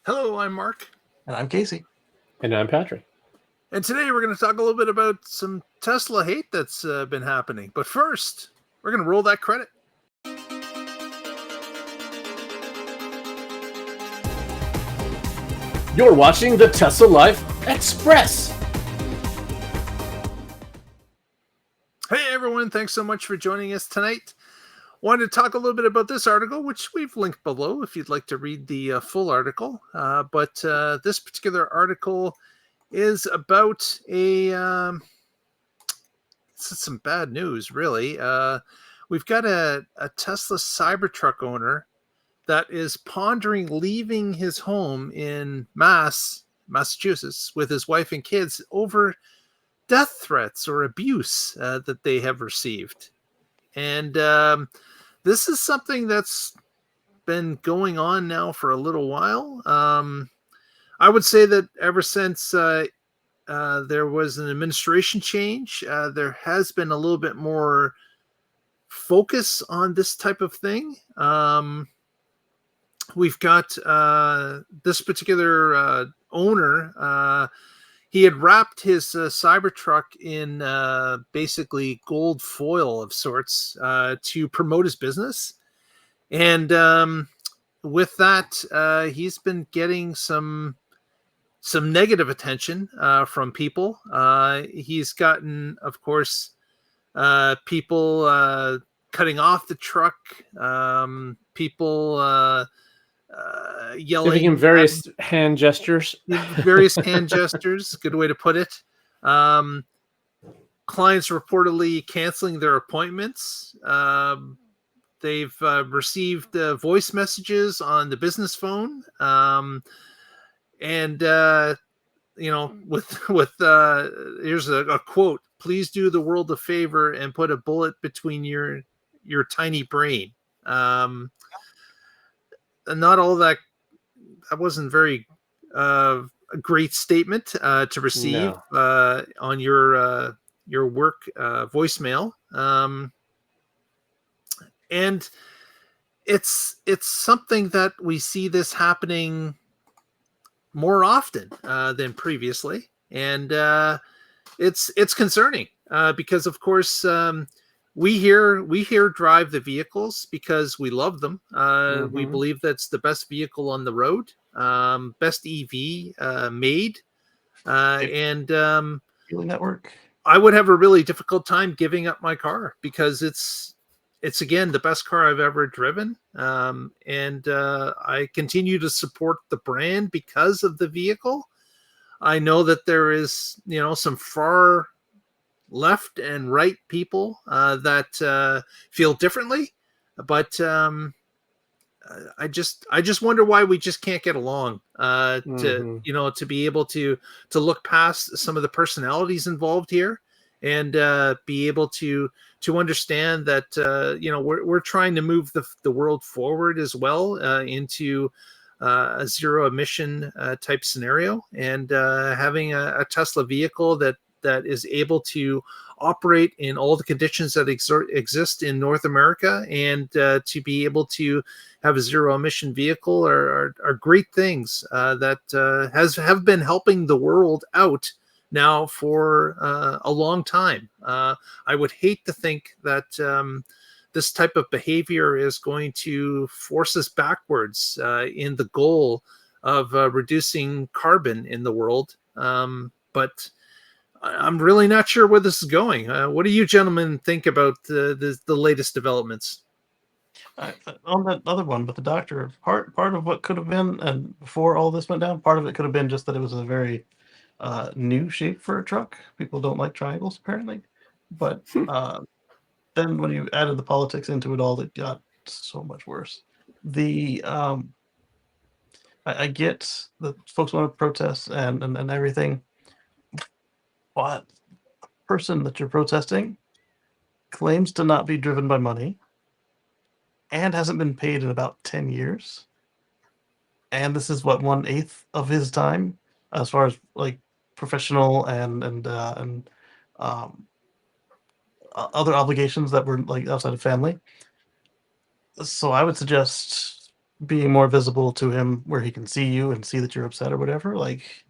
Hello, I'm Mark. And I'm Casey. And I'm Patrick. And today we're going to talk a little bit about some Tesla hate that's been happening. But first, we're going to roll that credit. You're watching the Tesla Life Express. Hey everyone, thanks so much for joining us tonight. Wanted to talk a little bit about this article, which we've linked below if you'd like to read the full article. But this particular article is about some bad news, really. We've got a Tesla Cybertruck owner that is pondering leaving his home in Massachusetts, with his wife and kids over death threats or abuse that they have received. And this is something that's been going on now for a little while. I would say that ever since there was an administration change, there has been a little bit more focus on this type of thing. We've got this particular owner. He had wrapped his Cybertruck in basically gold foil of sorts to promote his business. And with that, he's been getting some negative attention from people. He's gotten, of course, people cutting off the truck, people yelling, giving him various hand gestures. Good way to put it. Clients reportedly canceling their appointments. They've received voice messages on the business phone, and with here's a quote: "Please do the world a favor and put a bullet between your tiny brain." Not all that. That wasn't very a great statement to receive on your work voicemail. And it's something that we see this happening more often than previously, and it's concerning because, of course, we here drive the vehicles because we love them. We believe that's the best vehicle on the road, best EV made, and Feeling network. I would have a really difficult time giving up my car because it's again the best car I've ever driven, and I continue to support the brand because of the vehicle. I know that there is some far left and right people that feel differently, but I just wonder why we just can't get along to be able to look past some of the personalities involved here and be able to understand that we're trying to move the world forward as well into a zero emission type scenario, and having a Tesla vehicle that is able to operate in all the conditions that exist in North America, and to be able to have a zero emission vehicle are great things that have been helping the world out now for a long time. I would hate to think that this type of behavior is going to force us backwards in the goal of reducing carbon in the world. But I'm really not sure where this is going. What do you gentlemen think about the latest developments? On that other one, but the doctor, part of what could have been, and before all this went down, part of it could have been just that it was a very new shape for a truck. People don't like triangles, apparently. But then when you added the politics into it all, it got so much worse. I get that folks want to protest and everything, but the person that you're protesting claims to not be driven by money and hasn't been paid in about 10 years. And this is what 1/8 of his time, as far as like professional and other obligations that were like outside of family. So I would suggest being more visible to him where he can see you and see that you're upset or whatever, like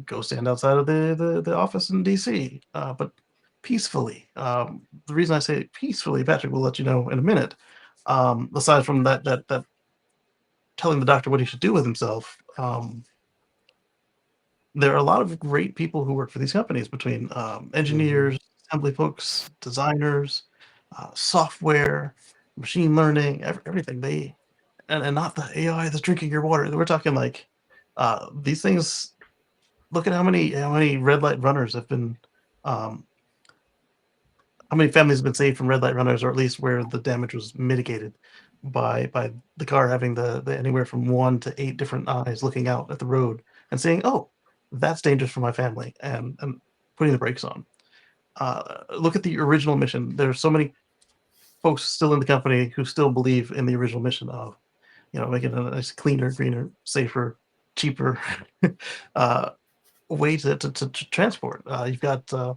go stand outside of the office in DC, but peacefully. The reason I say peacefully, Patrick will let you know in a minute. Aside from that telling the doctor what he should do with himself, there are a lot of great people who work for these companies, between engineers, assembly folks, designers, software, machine learning, everything. And not the AI that's drinking your water. We're talking like these things. Look at how many red light runners have been, um, how many families have been saved from red light runners, or at least where the damage was mitigated by the car having the anywhere from 1 to 8 different eyes looking out at the road and saying, "Oh, that's dangerous for my family," and putting the brakes on. Look at the original mission. There's so many folks still in the company who still believe in the original mission of, making a nice cleaner, greener, safer, cheaper uh, way to transport. You've got the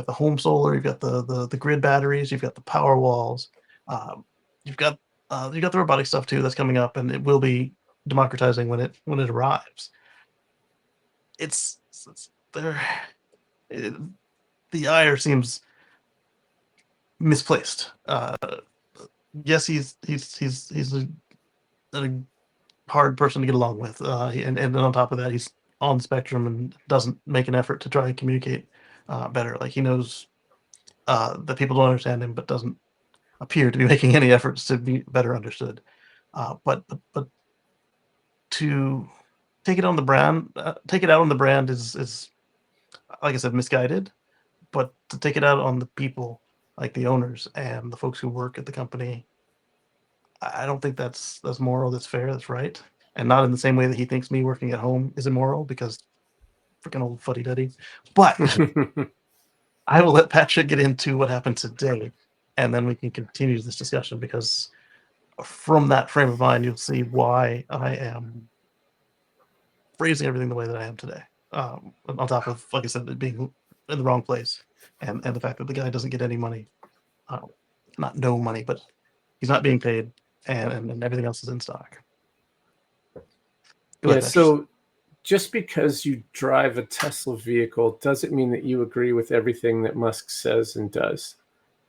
home solar, you've got the grid batteries, you've got the power walls, um, you've got you've got the robotic stuff too that's coming up, and it will be democratizing when it arrives. It's there. It, the ire seems misplaced. Yes, he's a hard person to get along with, and on top of that, he's on the spectrum and doesn't make an effort to try and communicate better. Like, he knows that people don't understand him, but doesn't appear to be making any efforts to be better understood. But to take it on the brand, take it out on the brand is like I said, misguided. But to take it out on the people, like the owners and the folks who work at the company, I don't think that's moral, that's fair, that's right. And not in the same way that he thinks me working at home is immoral, because freaking old fuddy duddy. But I will let Patrick get into what happened today, and then we can continue this discussion, because from that frame of mind, you'll see why I am phrasing everything the way that I am today. On top of, like I said, it being in the wrong place, and the fact that the guy doesn't get any money, not no money, but he's not being paid, and everything else is in stock. Go Yeah, ahead, Patrick. so just because you drive a Tesla vehicle doesn't mean that you agree with everything that Musk says and does.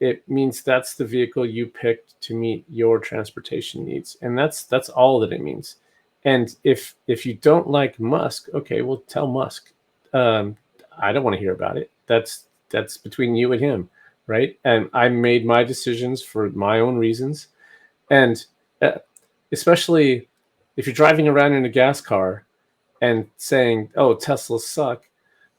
It means that's the vehicle you picked to meet your transportation needs, and that's all that it means. And if you don't like Musk, okay, well, tell Musk. I don't want to hear about it. That's between you and him, right? And I made my decisions for my own reasons, and especially if you're driving around in a gas car and saying, "Oh, Teslas suck,"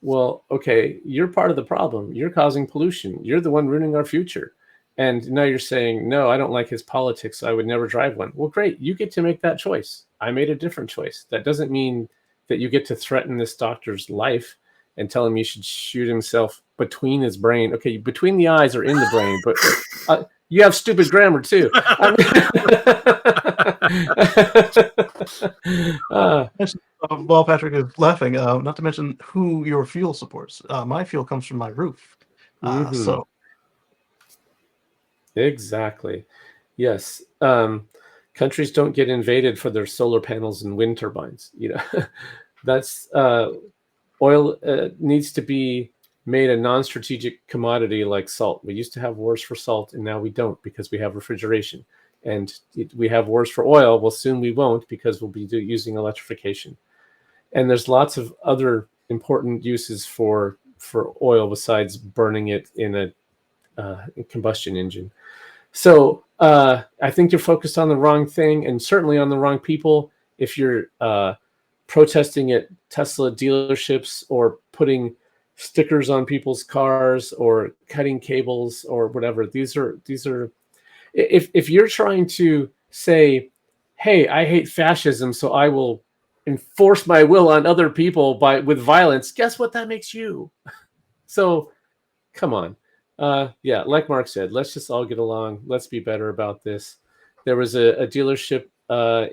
well, okay, you're part of the problem. You're causing pollution. You're the one ruining our future. And now you're saying, "No, I don't like his politics, so I would never drive one." Well, great. You get to make that choice. I made a different choice. That doesn't mean that you get to threaten this doctor's life and tell him he should shoot himself between his brain. Okay, between the eyes or in the brain, but you have stupid grammar too. While Patrick is laughing, not to mention who your fuel supports. My fuel comes from my roof. So exactly. Yes. Countries don't get invaded for their solar panels and wind turbines. That's oil needs to be made a non-strategic commodity like salt. We used to have wars for salt, and now we don't, because we have refrigeration. And we have wars for oil. Well, soon we won't, because we'll be using electrification. And there's lots of other important uses for oil besides burning it in a combustion engine. So I think you're focused on the wrong thing, and certainly on the wrong people. If you're protesting at Tesla dealerships, or putting stickers on people's cars, or cutting cables, or whatever, these are if you're trying to say, "Hey, I hate fascism, so I will enforce my will on other people with violence," guess what that makes you? So come on. Yeah, like Mark said, let's just all get along. Let's be better about this. There was a dealership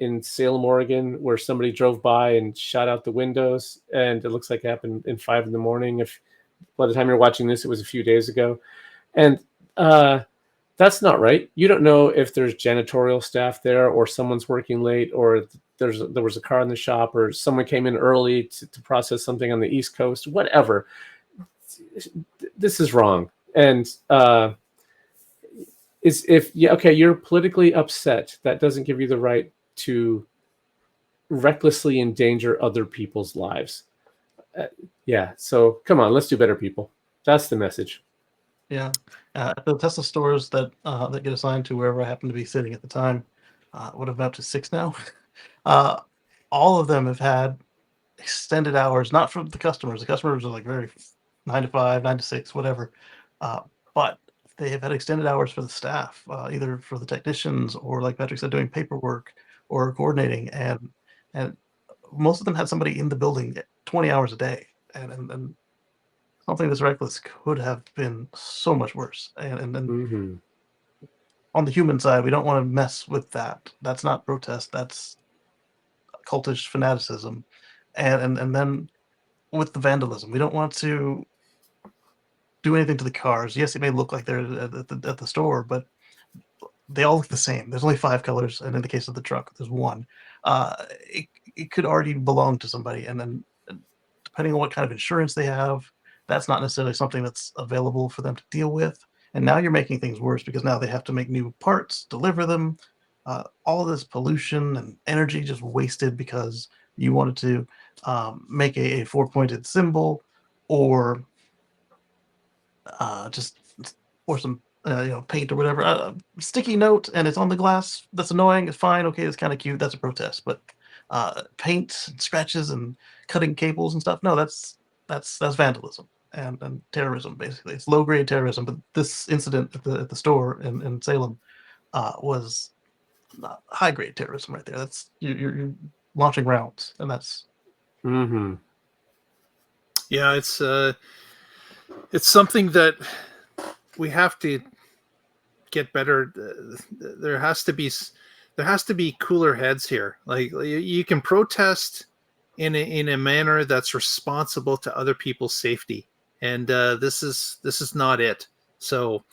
in Salem, Oregon, where somebody drove by and shot out the windows, and it looks like it happened in 5 a.m. If by the time you're watching this, it was a few days ago. And That's not right. You don't know if there's janitorial staff there, or someone's working late, or there was a car in the shop, or someone came in early to process something on the East Coast. Whatever. This is wrong. And okay, you're politically upset. That doesn't give you the right to recklessly endanger other people's lives. Yeah. So come on, let's do better, people. That's the message. Yeah, the Tesla stores that get assigned to wherever I happen to be sitting at the time, what about to 6 now? All of them have had extended hours, not from the customers. The customers are like very 9 to 5, 9 to 6, whatever. But they have had extended hours for the staff, either for the technicians or, like Patrick said, doing paperwork or coordinating. And most of them had somebody in the building 20 hours a day. And something this reckless could have been so much worse. And on the human side, we don't want to mess with that. That's not protest. That's cultish fanaticism. And then with the vandalism, we don't want to do anything to the cars. Yes, it may look like they're at the store, but they all look the same. There's only 5 colors, and in the case of the truck, there's 1. It could already belong to somebody, and then depending on what kind of insurance they have, that's not necessarily something that's available for them to deal with. And now you're making things worse because now they have to make new parts, deliver them. All of this pollution and energy just wasted because you wanted to make a 4-pointed symbol, or just or some paint or whatever. Sticky note, and it's on the glass. That's annoying. It's fine. Okay, it's kind of cute. That's a protest. But paint and scratches and cutting cables and stuff. No, that's vandalism and terrorism. Basically, it's low grade terrorism. But this incident at the store in Salem was high grade terrorism right there. That's you're launching rounds, and that's Yeah, it's something that we have to get better. There has to be cooler heads here. Like, you can protest in a manner that's responsible to other people's safety, and this is not it. So,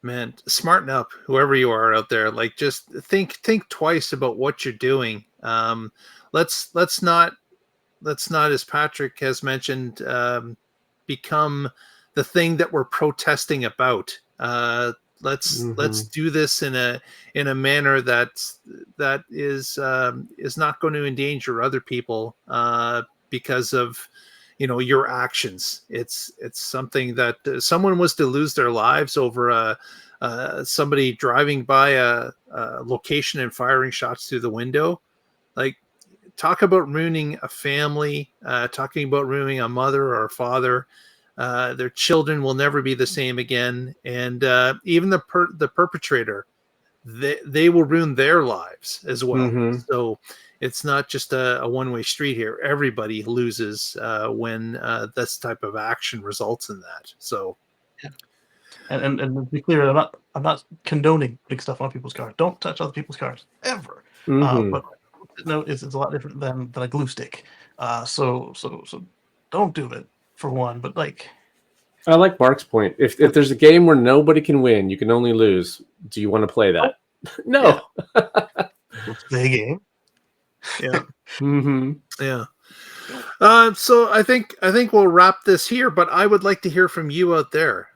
man, smarten up, whoever you are out there. Like, just think twice about what you're doing. Let's not, as Patrick has mentioned, become the thing that we're protesting about. Let's do this in a manner that is not going to endanger other people because of your actions. It's something that someone was to lose their lives over somebody driving by a location and firing shots through the window. Like, talk about ruining a family, talking about ruining a mother or a father. Their children will never be the same again, and even the perpetrator, they will ruin their lives as well. So it's not just a one-way street here. Everybody loses when this type of action results in that. So, and to be clear, I'm not condoning putting stuff on people's cars. Don't touch other people's cars ever. But no, it's a lot different than a glue stick. So don't do it, for one. But like, I like Mark's point. If there's a game where nobody can win, you can only lose. Do you want to play that? No. Let's play a game. Yeah. Yeah. So I think we'll wrap this here, but I would like to hear from you out there.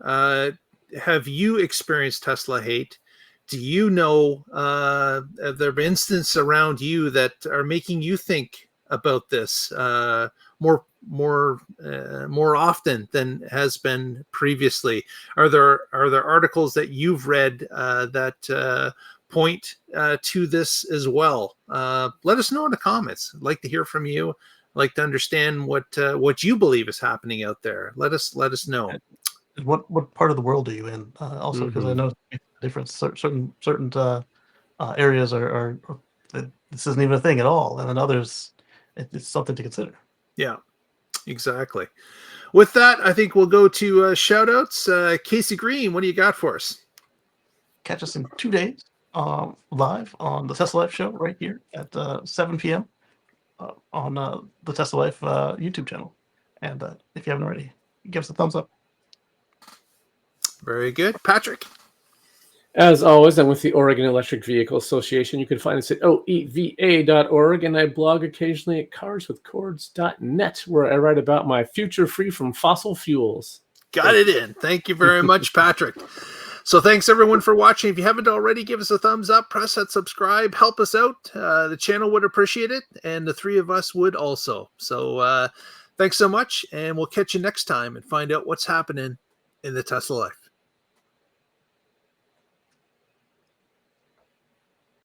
Have you experienced Tesla hate? Do you know there are instances around you that are making you think about this more often than has been previously? Are there articles that you've read that point to this as well? Let us know in the comments. I'd like to hear from you. I'd like to understand what you believe is happening out there. Let us know. What part of the world are you in? Also, because I know different certain areas are this isn't even a thing at all, and then others it's something to consider. Yeah, exactly. With that, I think we'll go to shout outs. Casey Green, what do you got for us? Catch us in 2 days live on the Tesla Life show right here at 7 p.m. On the Tesla Life YouTube channel. And if you haven't already, give us a thumbs up. Very good. Patrick? As always, I'm with the Oregon Electric Vehicle Association. You can find us at oeva.org, and I blog occasionally at carswithcords.net, where I write about my future free from fossil fuels. Got it in. Thank you very much, Patrick. So thanks everyone for watching. If you haven't already, give us a thumbs up, press that subscribe, help us out. The channel would appreciate it, and the three of us would also. So thanks so much, and we'll catch you next time and find out what's happening in the Tesla life.